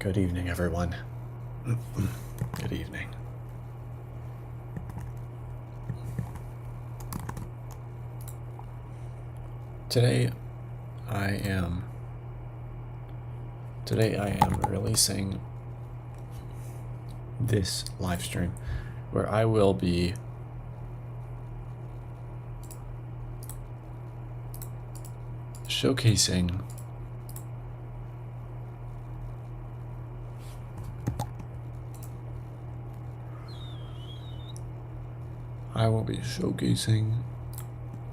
Good evening, everyone. Good evening. Today I am releasing this live stream where I will be showcasing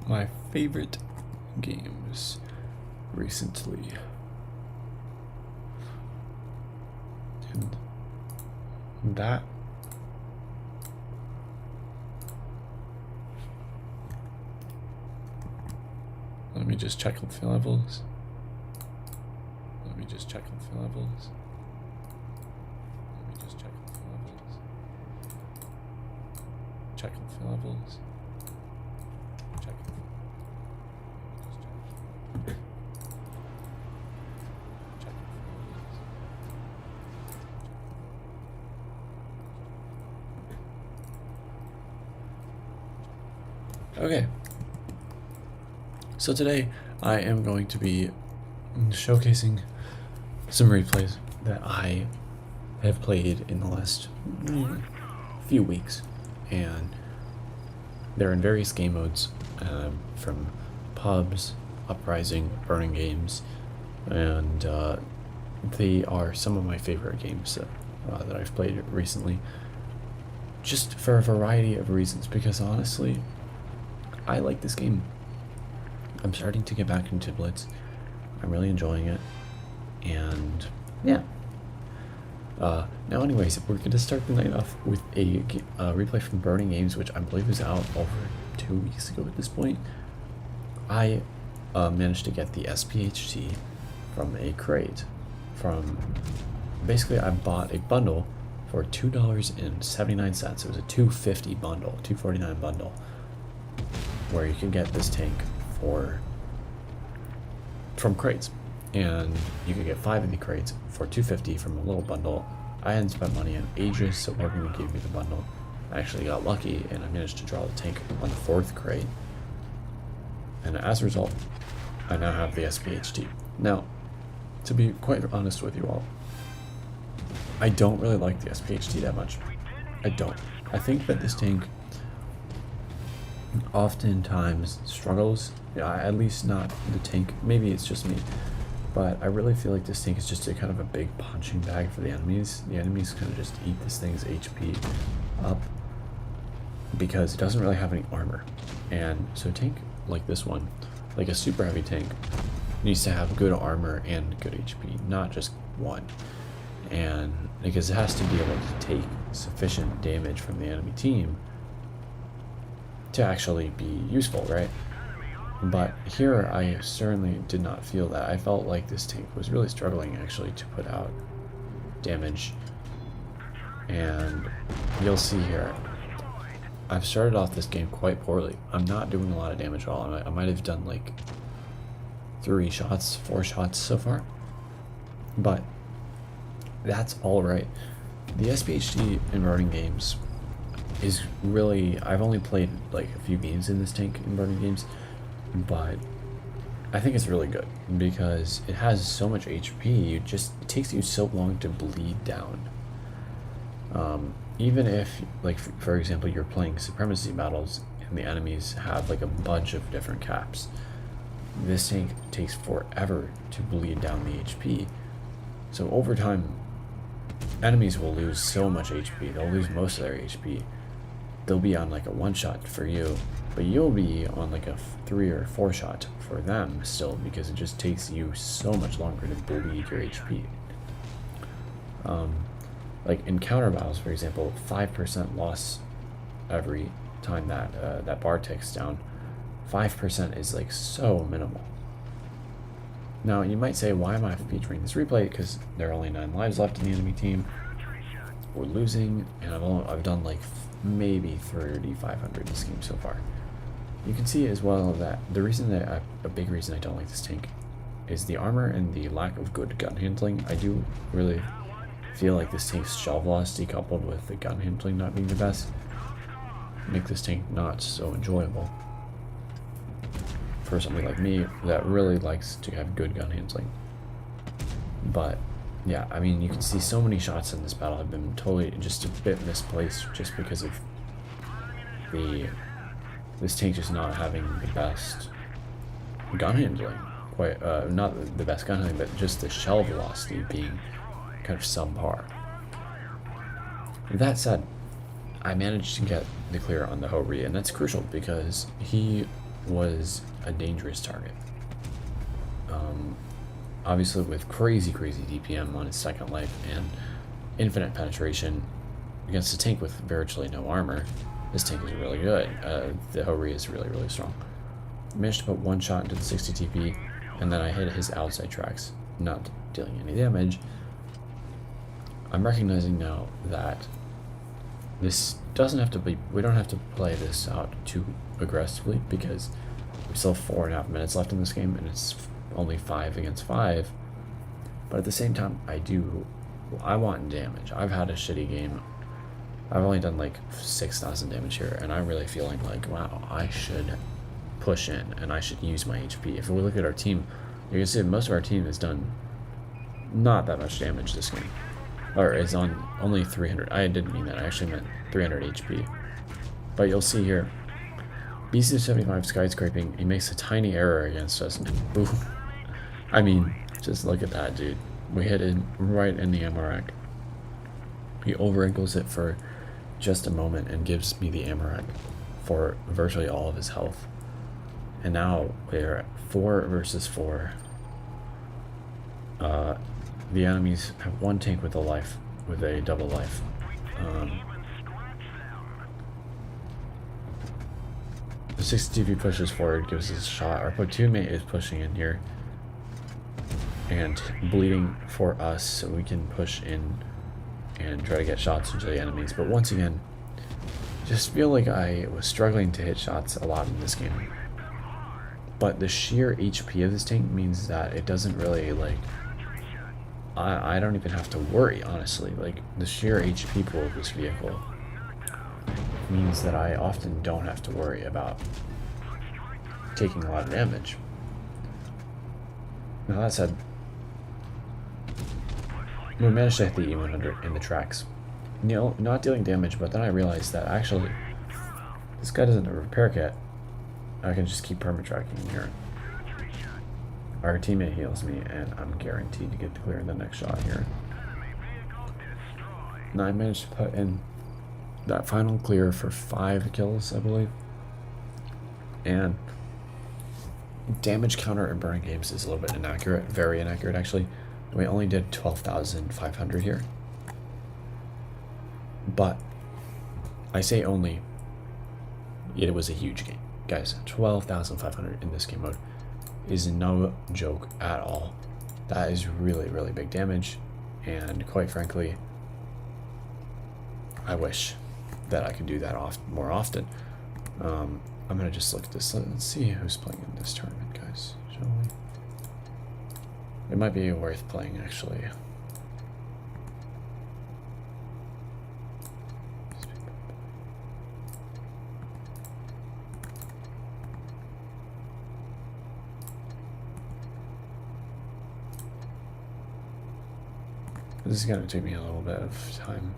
my favorite games recently. And that let me just check the levels. Okay, so today I am going to be showcasing some replays that I have played in the last few weeks, and they're in various game modes, from pubs, uprising, burning games, and they are some of my favorite games that I've played recently, just for a variety of reasons, because honestly I like this game. I'm starting to get back into Blitz. I'm really enjoying it, and yeah. Now anyways, we're going to start the night off with a replay from Burning Games, which I believe is out over 2 weeks ago at this point. I managed to get the SPHT from a crate. Basically I bought a bundle for $2.79. It was a $2.50 bundle, $2.49 bundle, where you can get this tank from crates, and you can get 5 of the crates for $2.50 from a little bundle. I hadn't spent money in ages, so Morgan gave me the bundle. I actually got lucky and I managed to draw the tank on the 4th crate, and as a result I now have the SPHT. Now, to be quite honest with you all, I don't really like the SPHT that much. I don't. I think that this tank oftentimes struggles, at least not the tank, maybe it's just me, but I really feel like this tank is just a kind of a big punching bag for the enemies. The enemies kind of just eat this thing's HP up because it doesn't really have any armor. And so a tank like this one, like a super heavy tank, needs to have good armor and good HP, not just one. And because it has to be able to take sufficient damage from the enemy team to actually be useful, right? But here I certainly did not feel that. I felt like this tank was really struggling actually to put out damage, and you'll see here I've started off this game quite poorly. I'm not doing a lot of damage at all. I might have done like 4 shots so far, but that's all right. The SPHT in Burning Games is really, I've only played like a few games in this tank in Burning Games, but I think it's really good because it has so much HP. It takes you so long to bleed down. Even if, like, for example, you're playing supremacy battles and the enemies have like a bunch of different caps, this tank takes forever to bleed down the HP. So over time, enemies will lose so much HP. They'll lose most of their HP. They'll be on like a 1-shot for you, but you'll be on like a 3 or 4-shot for them still, because it just takes you so much longer to bleed your HP. Like in counter battles, for example, 5% loss every time that bar ticks down. 5% is like so minimal. Now you might say, why am I featuring this replay? Because there are only 9 lives left in the enemy team. We're losing, and I've done like maybe 3,500 in this game so far. You can see as well that the reason that a big reason I don't like this tank is the armor and the lack of good gun handling. I do really feel like this tank's shell velocity coupled with the gun handling not being the best make this tank not so enjoyable for somebody like me that really likes to have good gun handling. But yeah, I mean, you can see so many shots in this battle have been totally just a bit misplaced just because of this tank just not having the best gun handling. Quite not the best gun handling, but just the shell velocity being kind of subpar. That said, I managed to get the clear on the Ho-Ri, and that's crucial because he was a dangerous target. Obviously with crazy DPM on his second life and infinite penetration against a tank with virtually no armor, this tank is really good. The Ho-Ri is really strong. Managed to put one shot into the 60 TP, and then I hit his outside tracks, not dealing any damage. I'm recognizing now that this doesn't have to be, we don't have to play this out too aggressively because we still have 4.5 minutes left in this game and it's only 5 against 5. But at the same time, I want damage. I've had a shitty game. I've only done like 6,000 damage here, and I'm really feeling like, wow, I should push in and I should use my HP. If we look at our team, you can see most of our team has done not that much damage this game. Or is on only 300. I didn't mean that. I actually meant 300 HP. But you'll see here, BC-75 skyscraping, he makes a tiny error against us. And ooh, I mean, just look at that, dude. We hit him right in the ammo rack. He over-angles it for just a moment and gives me the ammo rack for virtually all of his health. And now we're at 4 versus 4. The enemies have one tank with a double life. The 60 TP pushes forward, gives us a shot. Our platoon mate is pushing in here and bleeding for us so we can push in and try to get shots into the enemies. But once again, just feel like I was struggling to hit shots a lot in this game. But the sheer HP of this tank means that it doesn't really, like, I don't even have to worry, honestly. Like, the sheer HP pool of this vehicle means that I often don't have to worry about taking a lot of damage. Now that said, we managed to hit the E100 in the tracks. You know, not dealing damage, but then I realized that actually this guy doesn't have a repair kit. I can just keep perma-tracking here. Our teammate heals me, and I'm guaranteed to get the clear in the next shot here. Now I managed to put in that final clear for 5 kills, I believe. And damage counter in burning games is a little bit inaccurate, very inaccurate actually. We only did 12,500 here. But I say only, it was a huge game. Guys, 12,500 in this game mode is no joke at all. That is really big damage, and quite frankly, I wish that I could do that more often. I'm gonna just look at this. Let's see who's playing in this tournament, guys, shall we? It might be worth playing, actually. This is going to take me a little bit of time.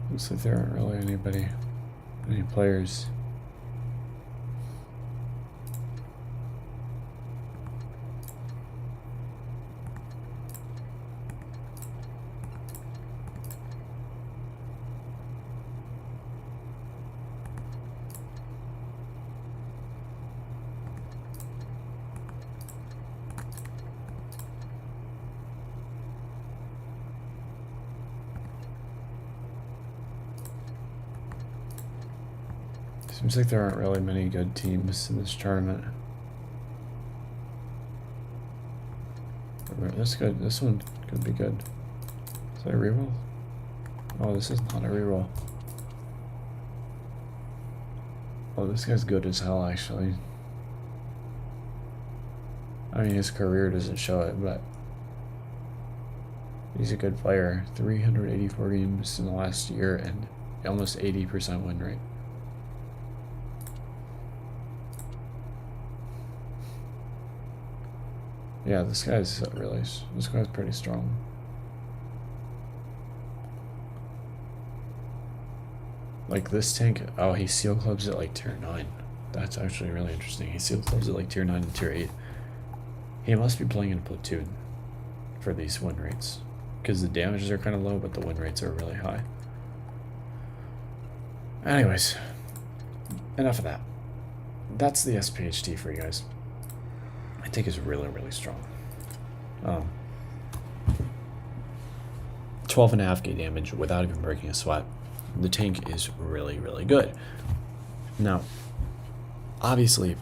Looks like there aren't really any players. Seems like there aren't really many good teams in this tournament. That's good. This one could be good. Is that a reroll? Oh, this is not a reroll. Oh, this guy's good as hell, actually. I mean, his career doesn't show it, but he's a good player. 384 games in the last year and almost 80% win rate. Yeah, this guy's pretty strong. Like this tank, oh, he seal clubs at like tier 9. That's actually really interesting. He seal clubs at like tier 9 and tier 8. He must be playing in platoon for these win rates, because the damages are kind of low, but the win rates are really high. Anyways, enough of that. That's the SPHT for you guys. I think is really, really strong. 12.5k damage without even breaking a sweat. The tank is really, really good. Now, obviously,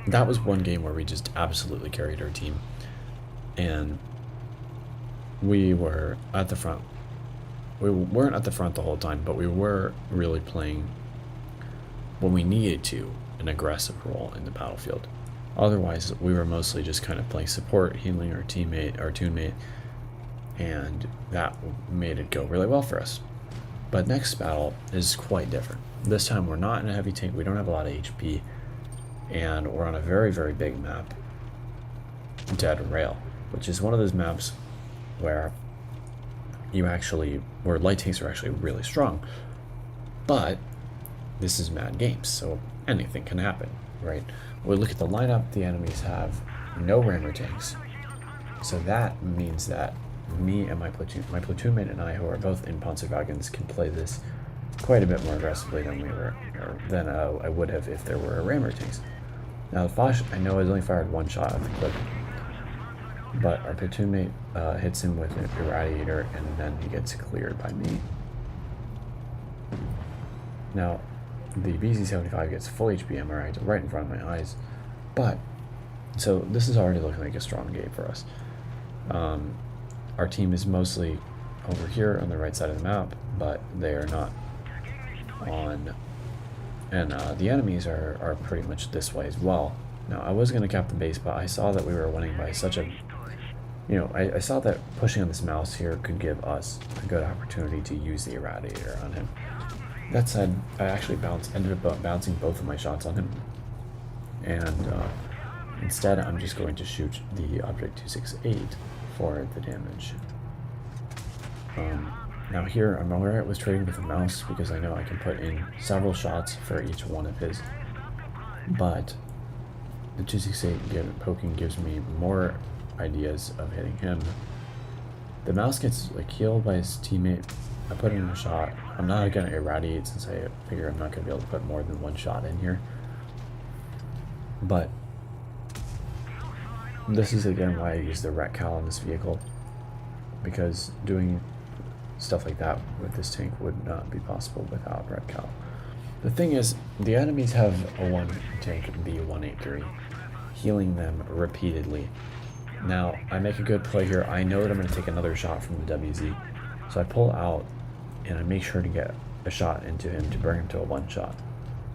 that was one game where we just absolutely carried our team. And we were at the front. We weren't at the front the whole time, but we were really playing when we needed to an aggressive role in the battlefield. Otherwise, we were mostly just kind of playing support, healing our teammate, and that made it go really well for us. But next battle is quite different. This time we're not in a heavy tank, we don't have a lot of HP, and we're on a very, very big map, Dead Rail, which is one of those maps where where light tanks are actually really strong. But this is Mad Games, so anything can happen, right? We look at the lineup, the enemies have no rammer tanks. So that means that me and my platoon mate and I, who are both in Panzerwagons, can play this quite a bit more aggressively than I would have if there were rammer tanks. Now the Foch, I know, has only fired one shot at the clip, but our platoon mate hits him with an Irradiator, and then he gets cleared by me. Now, the BZ-75 gets full HP MRI right in front of my eyes, but so this is already looking like a strong game for us. Our team is mostly over here on the right side of the map, but they are not on, and the enemies are pretty much this way as well. Now, I was going to cap the base, but I saw that we were winning by such a, I saw that pushing on this mouse here could give us a good opportunity to use the Irradiator on him. That said, I actually ended up bouncing both of my shots on him, and instead I'm just going to shoot the Object 268 for the damage. Now here, I'm alright with trading with the mouse because I know I can put in several shots for each one of his, but the 268 poking gives me more ideas of hitting him. The mouse gets like healed by his teammate. I put in a shot. I'm not going to irradiate since I figure I'm not going to be able to put more than one shot in here. But this is again why I use the Ret Cal on this vehicle, because doing stuff like that with this tank would not be possible without Ret Cal. The thing is, the enemies have a one tank B183, healing them repeatedly. Now, I make a good play here. I know that I'm going to take another shot from the WZ, so I pull out and I make sure to get a shot into him to bring him to a one shot.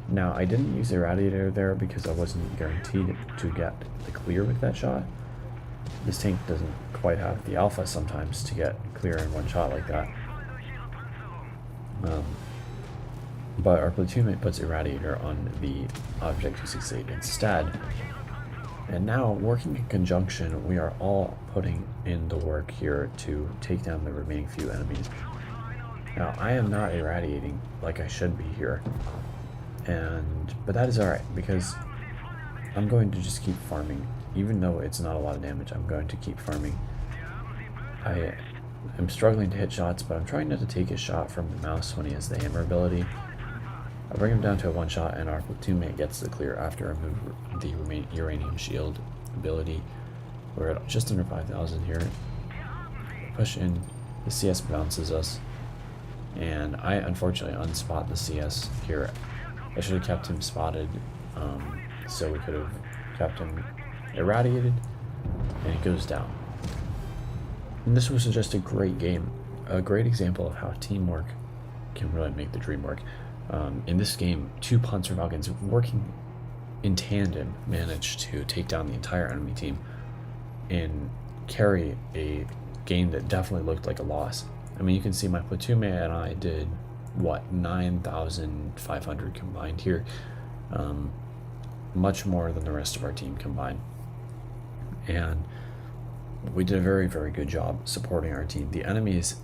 Now, I didn't use the Irradiator there because I wasn't guaranteed to get the clear with that shot. This tank doesn't quite have the alpha sometimes to get clear in one shot like that. But our platoon mate puts Irradiator on the Object 268 instead. And now, working in conjunction, we are all putting in the work here to take down the remaining few enemies. Now, I am not irradiating like I should be here, but that is alright, because I'm going to just keep farming. Even though it's not a lot of damage, I'm going to keep farming. I am struggling to hit shots, but I'm trying not to take a shot from the mouse when he has the hammer ability. I bring him down to a one shot, and our platoon mate gets the clear after I remove the uranium shield ability. We're at just under 5,000 here. Push in, the CS bounces us, and I unfortunately unspot the CS here I should have kept him spotted, so we could have kept him irradiated, and he goes down. And this was just a great game, a great example of how teamwork can really make the dream work. In this game, 2 Panzer Falcons working in tandem managed to take down the entire enemy team and carry a game that definitely looked like a loss. I mean, you can see my platoon mate and I did, what, 9,500 combined here. Much more than the rest of our team combined. And we did a very, very good job supporting our team. The enemies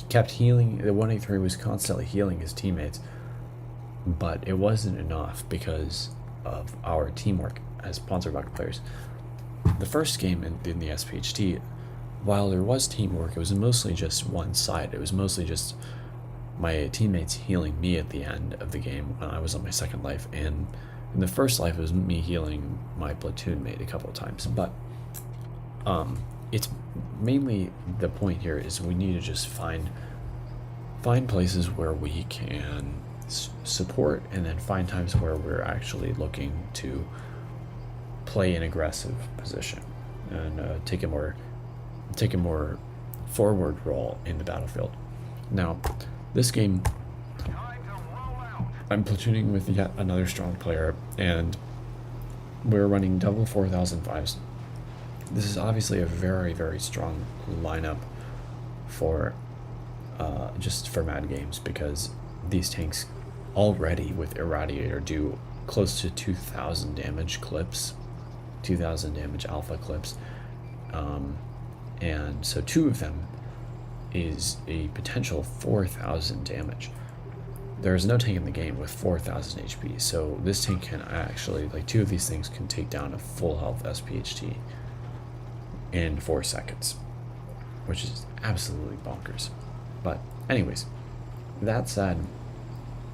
kept healing. The 183 was constantly healing his teammates, but it wasn't enough because of our teamwork as Panzerwagen players. The first game in the SPHT, while there was teamwork, it was mostly just one side. It was mostly just my teammates healing me at the end of the game when I was on my second life, and in the first life it was me healing my platoon mate a couple of times. But it's mainly, the point here is we need to just find places where we can support, and then find times where we're actually looking to play an aggressive position and take a more forward role in the battlefield. Now, this game, I'm platooning with yet another strong player, and we're running double 4005s. This is obviously a very, very strong lineup for just for Mad Games, because these tanks already with Irradiator do close to 2,000 damage clips, 2,000 damage alpha clips, and so 2 of them is a potential 4,000 damage. There is no tank in the game with 4,000 HP, so this tank can actually, like, 2 of these things can take down a full health SPHT in 4 seconds, which is absolutely bonkers. But anyways, that said,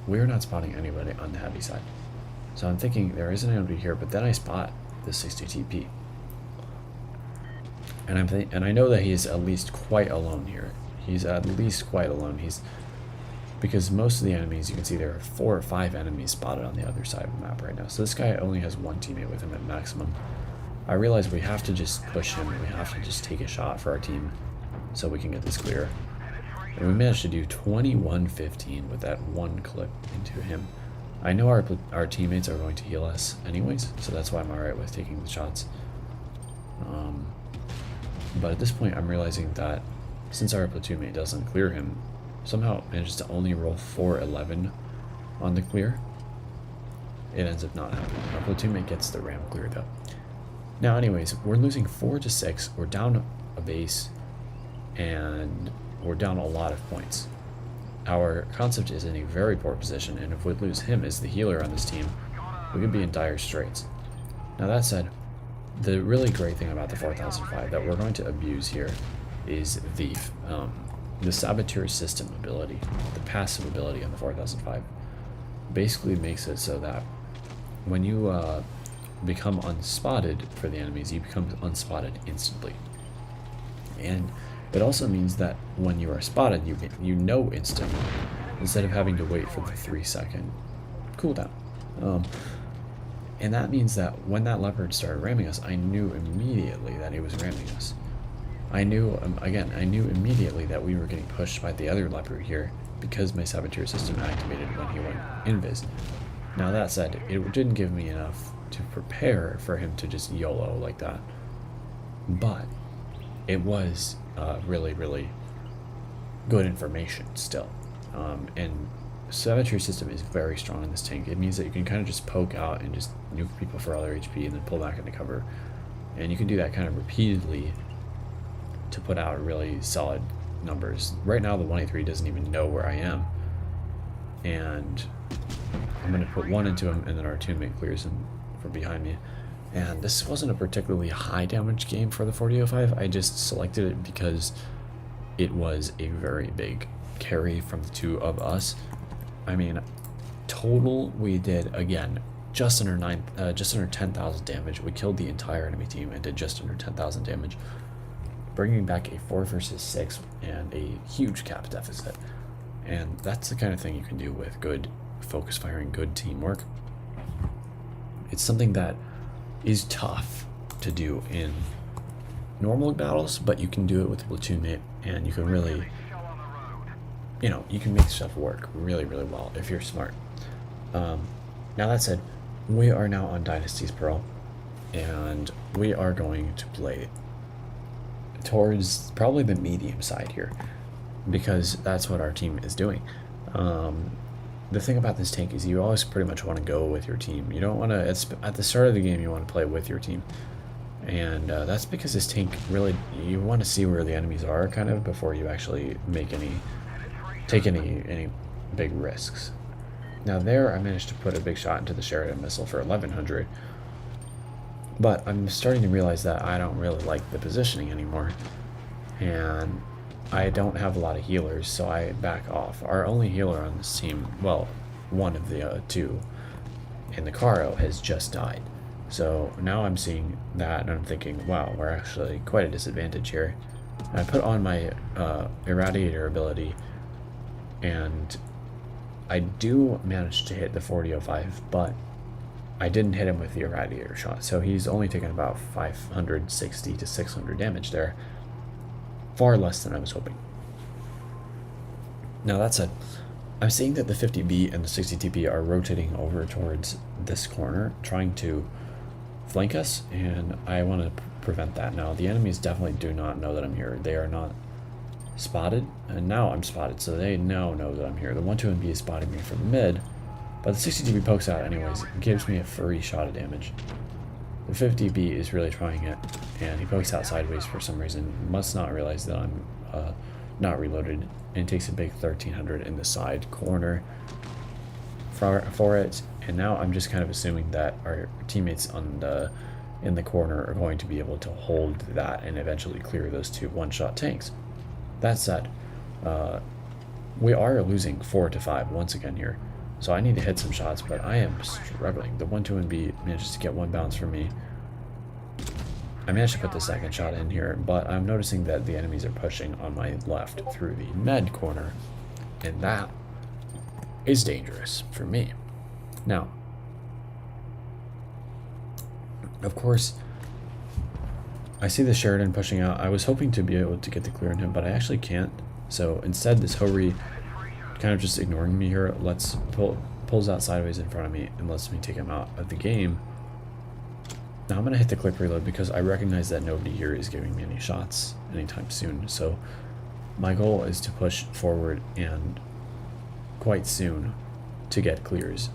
we're not spotting anybody on the heavy side, so I'm thinking there isn't anybody here, but then I spot the 60 TP, and I know that he's at least quite alone here. He's at least quite alone. Because most of the enemies, you can see there are 4 or 5 enemies spotted on the other side of the map right now. So this guy only has 1 teammate with him at maximum. I realize we have to just push him. We have to just take a shot for our team so we can get this clear. And we managed to do 21-15 with that 1 clip into him. I know our teammates are going to heal us anyways, so that's why I'm alright with taking the shots. But at this point, I'm realizing that since our platoon mate doesn't clear him, somehow manages to only roll 411 on the clear, it ends up not happening. Our platoon mate gets the ram clear though. Now anyways, we're losing 4-6, we're down a base, and we're down a lot of points. Our concept is in a very poor position, and if we lose him as the healer on this team, we could be in dire straits. Now that said, the really great thing about the 4005 that we're going to abuse here is the saboteur system ability, the passive ability on the 4005. Basically makes it so that when you become unspotted for the enemies, you become unspotted instantly. And it also means that when you are spotted, you know instantly, instead of having to wait for the 3-second cooldown. And that means that when that leopard started ramming us, I knew immediately that he was ramming us. I knew, I knew immediately that we were getting pushed by the other leopard here because my saboteur system activated when he went invis. Now that said, it didn't give me enough to prepare for him to just YOLO like that, but it was really, really good information still. And saboteur system is very strong in this tank. It means that you can kind of just poke out and just nuke people for all their HP and then pull back into cover, and you can do that kind of repeatedly to put out really solid numbers. Right now the 183 doesn't even know where I am, and I'm going to put 1 into him, and then our teammate clears him from behind me. And this wasn't a particularly high damage game for the 4005. I just selected it because it was a very big carry from the 2 of us. I mean, total we did, again, just under 10,000 damage. We killed the entire enemy team and did just under 10,000 damage, bringing back a 4 versus 6 and a huge cap deficit. And that's the kind of thing you can do with good focus firing, good teamwork. It's something that is tough to do in normal battles, but you can do it with a platoon mate, and you can really, you can make stuff work really, really well if you're smart. Now that said, we are now on Dynasty's Pearl, and we are going to play towards probably the medium side here, because that's what our team is doing. The thing about this tank is you always pretty much want to go with your team. You don't want to, at the start of the game, you want to play with your team. And that's because this tank really, you want to see where the enemies are kind of before you actually take any big risks. Now there I managed to put a big shot into the Sheridan missile for 1100. But I'm starting to realize that I don't really like the positioning anymore. And I don't have a lot of healers, so I back off. Our only healer on this team, well, one of the two in the Caro has just died. So now I'm seeing that and I'm thinking, wow, we're actually quite a disadvantage here. And I put on my Irradiator ability, and I do manage to hit the 4005, but I didn't hit him with the Irradiator shot. So he's only taken about 560 to 600 damage there. Far less than I was hoping. Now that said, I'm seeing that the 50B and the 60TP are rotating over towards this corner, trying to flank us, and I want to prevent that. Now the enemies definitely do not know that I'm here. They are not spotted, and now I'm spotted, so they now know that I'm here. The 1-2-B is spotting me from mid, but the 60TP pokes out anyways. It gives me a free shot of damage. The 50B is really trying it, and he pokes out sideways for some reason. Must not realize that I'm not reloaded, and takes a big 1300 in the side corner for it. And now I'm just kind of assuming that our teammates in the corner are going to be able to hold that and eventually clear those two one-shot tanks. That said, we are losing 4-5 once again here. So I need to hit some shots, but I am struggling. The 1-2-B manages to get one bounce from me. I managed to put the second shot in here, but I'm noticing that the enemies are pushing on my left through the med corner, and that is dangerous for me. Now, of course, I see the Sheridan pushing out. I was hoping to be able to get the clear on him, but I actually can't. So instead, this Hori, kind of just ignoring me here, pulls out sideways in front of me and lets me take him out of the game. Now I'm going to hit the quick reload because I recognize that nobody here is giving me any shots anytime soon. So my goal is to push forward and quite soon to get clears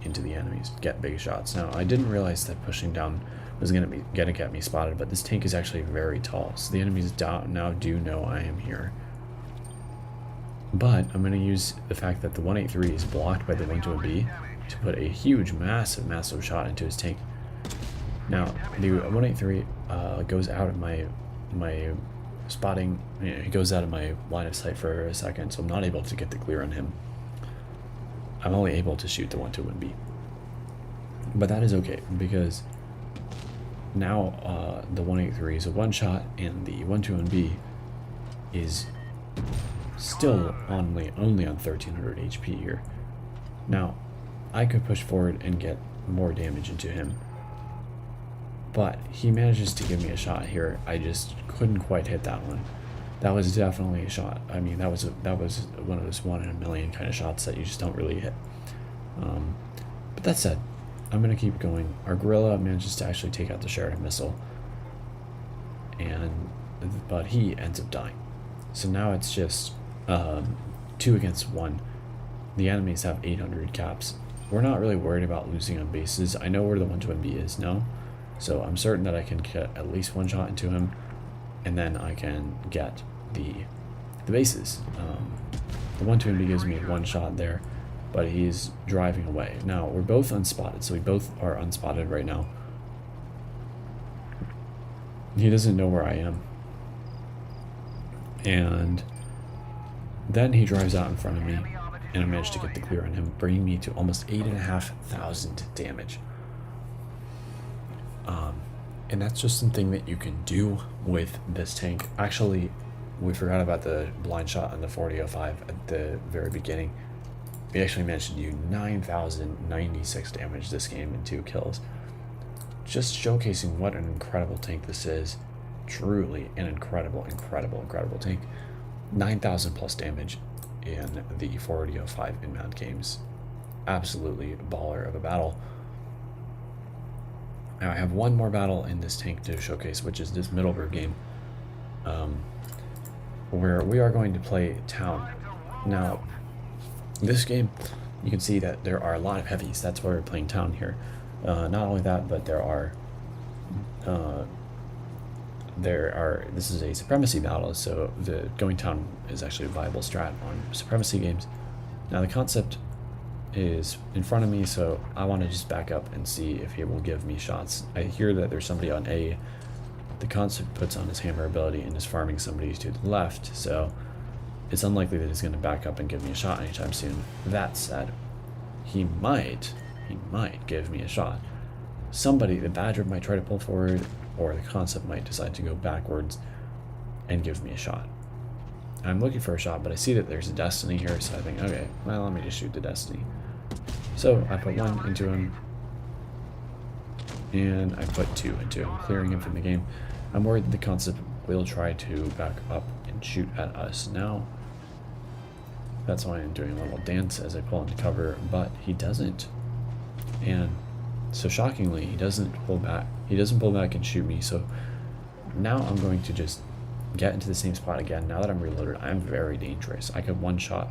into the enemies, get big shots. Now I didn't realize that pushing down was going to get me spotted, but this tank is actually very tall, so the enemies now do know I am here. But I'm going to use the fact that the 183 is blocked by the 1-2-B to put a huge, massive shot into his tank. Now, the 183 goes out of my spotting, he goes out of my line of sight for a second, so I'm not able to get the clear on him. I'm only able to shoot the 1-2-B. But that is okay, because now the 183 is a one-shot, and the 1-2-B is still only on 1300 HP here. Now, I could push forward and get more damage into him, but he manages to give me a shot here. I just couldn't quite hit that one. That was definitely a shot. I mean, that was one of those 1 in a million kind of shots that you just don't really hit. But that said, I'm gonna keep going. Our gorilla manages to actually take out the Sheridan missile, but he ends up dying. So now it's just 2 against 1. The enemies have 800 caps. We're not really worried about losing on bases. I know where the 1-2-B is now, so I'm certain that I can get at least one shot into him, and then I can get the bases. The 1-2-B gives me one shot there, but he's driving away. Now we're both unspotted, so we both are unspotted right now. He doesn't know where I am, and then he drives out in front of me, and I managed to get the clear on him, bringing me to almost 8,500 damage. And that's just something that you can do with this tank. Actually, we forgot about the blind shot on the 4005 at the very beginning. We actually managed to do 9,096 damage this game and 2 kills. Just showcasing what an incredible tank this is. Truly an incredible tank. 9,000 plus damage in the 4005 in Mad Games. Absolutely baller of a battle. Now I have one more battle in this tank to showcase, which is this Middleburg game, where we are going to play Town. Now, this game, you can see that there are a lot of heavies. That's why we're playing Town here. Not only that, but this is a supremacy battle, so the going Town is actually a viable strat on supremacy games. Now the concept is in front of me, so I want to just back up and see if he will give me shots. I hear that there's somebody on A. The concept puts on his hammer ability and is farming somebody to the left, so it's unlikely that he's going to back up and give me a shot anytime soon. That said, he might give me a shot. Somebody, the Badger might try to pull forward, or the concept might decide to go backwards and give me a shot. I'm looking for a shot, but I see that there's a Destiny here, so I think, okay, well, let me just shoot the Destiny. So I put 1 into him, and I put 2 into him, clearing him from the game. I'm worried that the concept will try to back up and shoot at us now. That's why I'm doing a little dance as I pull into cover, but he doesn't. And so shockingly, he doesn't pull back. He doesn't pull back and shoot me, so now I'm going to just get into the same spot again. Now that I'm reloaded, I'm very dangerous. I could one-shot.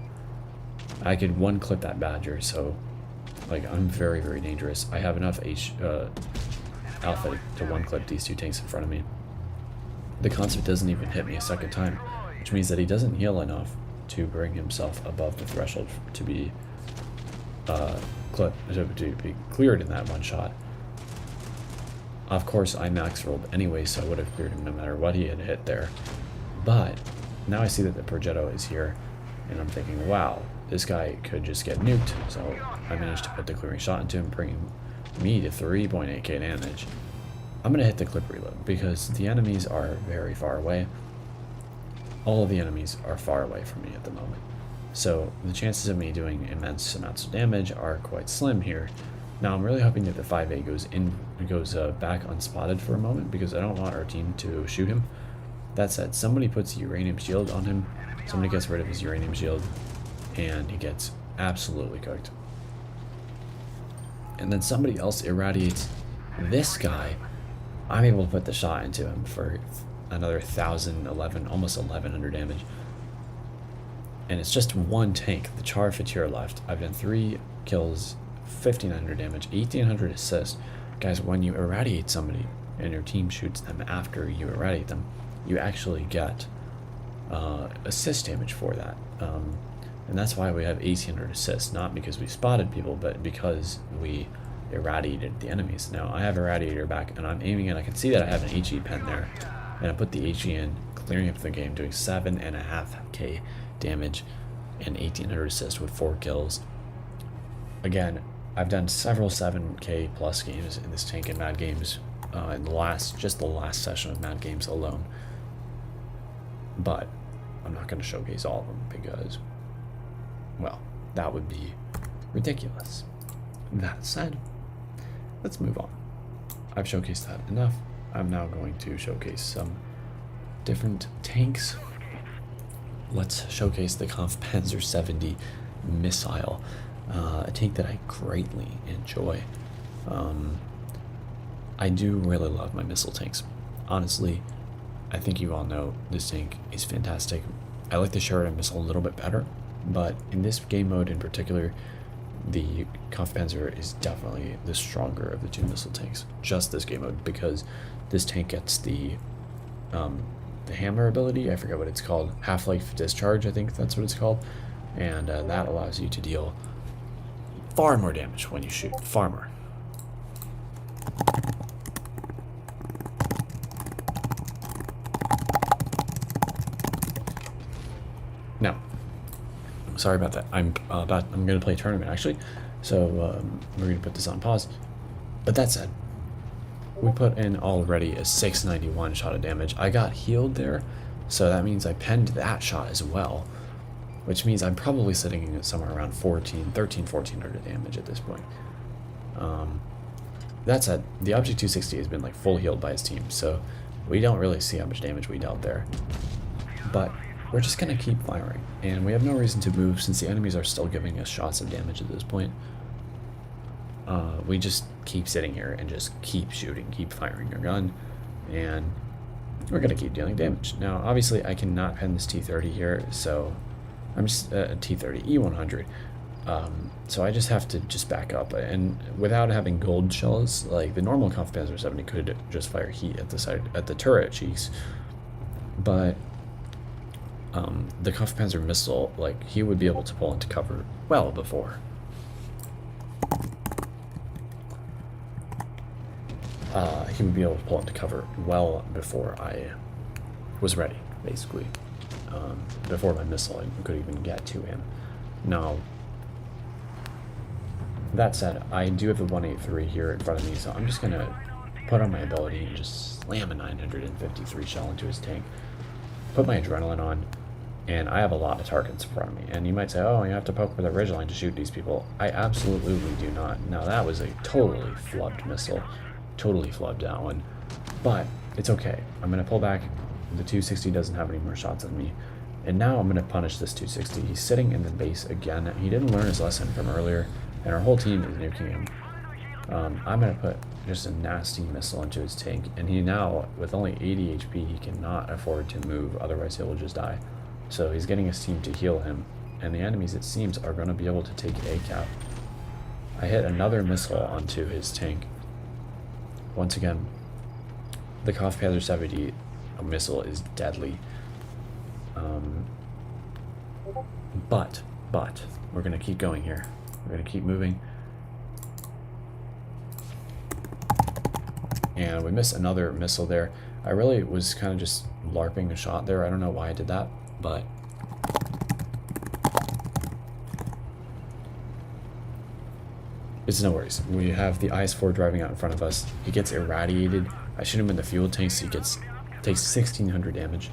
I could one-clip that Badger, so like I'm very dangerous. I have enough alpha to one-clip these 2 tanks in front of me. The concept doesn't even hit me a second time, which means that he doesn't heal enough to bring himself above the threshold to be to be cleared in that one shot. Of course, I max rolled anyway, so I would have cleared him no matter what he had hit there. But now I see that the Progetto is here, and I'm thinking, wow, this guy could just get nuked. So I managed to put the clearing shot into him, bringing me to 3.8k damage. I'm gonna hit the clip reload because the enemies are very far away. All of the enemies are far away from me at the moment. So the chances of me doing immense amounts of damage are quite slim here. Now I'm really hoping that the 5A goes back unspotted for a moment because I don't want our team to shoot him. That said, somebody puts a uranium shield on him, somebody gets rid of his uranium shield, and he gets absolutely cooked. And then somebody else irradiates this guy. I'm able to put the shot into him for another 1,011, almost 1,100 damage. And it's just one tank, the Char Fatir left. I've done 3 kills, 1,500 damage, 1,800 assists. Guys, when you irradiate somebody and your team shoots them after you irradiate them, you actually get assist damage for that. And that's why we have 1,800 assists, not because we spotted people, but because we irradiated the enemies. Now, I have Irradiator back, and I'm aiming, and I can see that I have an HE pen there. And I put the HE in, clearing up the game, doing 7.5k damage and 1,800 assists with 4 kills. Again, I've done several 7k plus games in this tank in Mad Games in the last session of Mad Games alone. But I'm not going to showcase all of them because, well, that would be ridiculous. That said, let's move on. I've showcased that enough. I'm now going to showcase some different tanks. Let's showcase the Kampfpanzer 70 missile, a tank that I greatly enjoy. I do really love my missile tanks. Honestly, I think you all know this tank is fantastic. I like the Sheridan missile a little bit better, but in this game mode in particular, the Kampfpanzer is definitely the stronger of the 2 missile tanks. Just this game mode, because this tank gets the hammer ability. I forget what it's called. Half-life discharge, I think that's what it's called. And that allows you to deal far more damage when you shoot. Far more. Now, sorry about that. I'm going to play a tournament actually, so we're going to put this on pause. But that said, we put in already a 691 shot of damage. I got healed there, so that means I penned that shot as well, which means I'm probably sitting at somewhere around 1400 damage at this point. That said, the Object 260 has been like full healed by his team, so we don't really see how much damage we dealt there. But we're just going to keep firing, and we have no reason to move since the enemies are still giving us shots of damage at this point. We just keep sitting here and just keep shooting, keep firing your gun, and we're going to keep dealing damage. Now, obviously, I cannot pen this T30 here, so I'm just T30, E100. So I just have to just back up, and without having gold shells, like the normal Kampfpanzer 70 could just fire heat at the side, at the turret cheeks, but the Kampfpanzer missile, like, he would be able to pull into cover well before. He would be able to pull into cover well before I was ready, basically. Before my missile could even get to him. Now, that said, I do have the 183 here in front of me, so I'm just going to put on my ability and just slam a 953 shell into his tank. Put my adrenaline on, and I have a lot of targets in front of me. And you might say, oh, you have to poke with a ridgeline to shoot these people. I absolutely do not. Now, that was a totally flubbed missile. Totally flubbed that one. But it's okay. I'm going to pull back. The 260 doesn't have any more shots on me. And now I'm going to punish this 260. He's sitting in the base again. He didn't learn his lesson from earlier, and our whole team is nuking him. I'm going to put just a nasty missile into his tank, and he now, with only 80 HP, he cannot afford to move, otherwise he will just die. So he's getting his team to heal him, and the enemies, it seems, are going to be able to take a cap. I hit another missile onto his tank. Once again, the Kampfpanzer 70 missile is deadly. But we're going to keep going here. We're going to keep moving. And we missed another missile there. I really was kind of just LARPing a shot there. I don't know why I did that, but it's no worries. We have the IS-4 driving out in front of us. He gets irradiated. I shoot him in the fuel tank, so he takes 1,600 damage.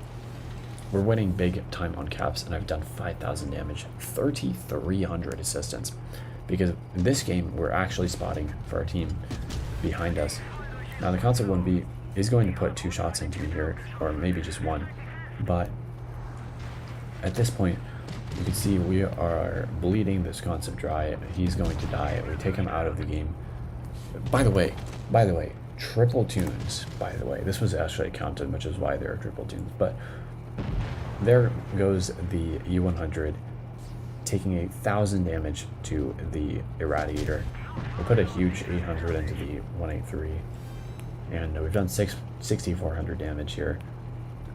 We're winning big time on caps, and I've done 5,000 damage, 3,300 assistance. Because in this game, we're actually spotting for our team behind us. Now, the concept wouldn't be, he's going to put 2 shots into me here, or maybe just 1. But at this point, you can see we are bleeding this concept dry. He's going to die. We take him out of the game. By the way, triple tunes, by the way. This was actually counted, which is why there are triple tunes. But there goes the E100, taking 1,000 damage to the Irradiator. We put a huge 800 into the 183, and we've done 6,400 damage here.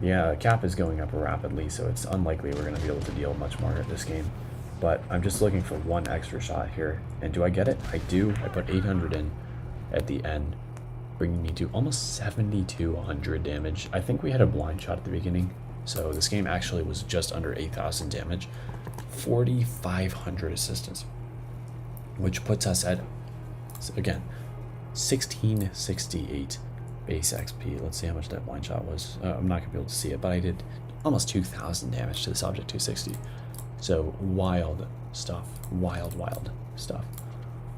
Yeah, cap is going up rapidly, so it's unlikely we're going to be able to deal much more at this game. But I'm just looking for 1 extra shot here, and do I get it? I do. I put 800 in at the end, bringing me to almost 7,200 damage. I think we had a blind shot at the beginning, so this game actually was just under 8,000 damage. 4,500 assistance, which puts us at, again, 1668 base XP. Let's see how much that blind shot was. I'm not going to be able to see it, but I did almost 2,000 damage to this Object 260. So wild stuff. Wild stuff.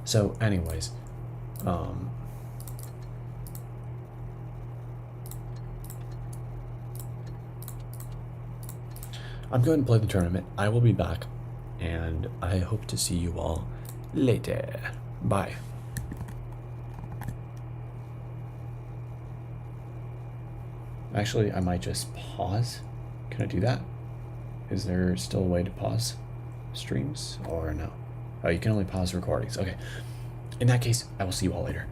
So anyways, I'm going to play the tournament. I will be back, and I hope to see you all later. Bye. Actually, I might just pause. Can I do that? Is there still a way to pause streams, or no? Oh, you can only pause recordings. Okay. In that case, I will see you all later.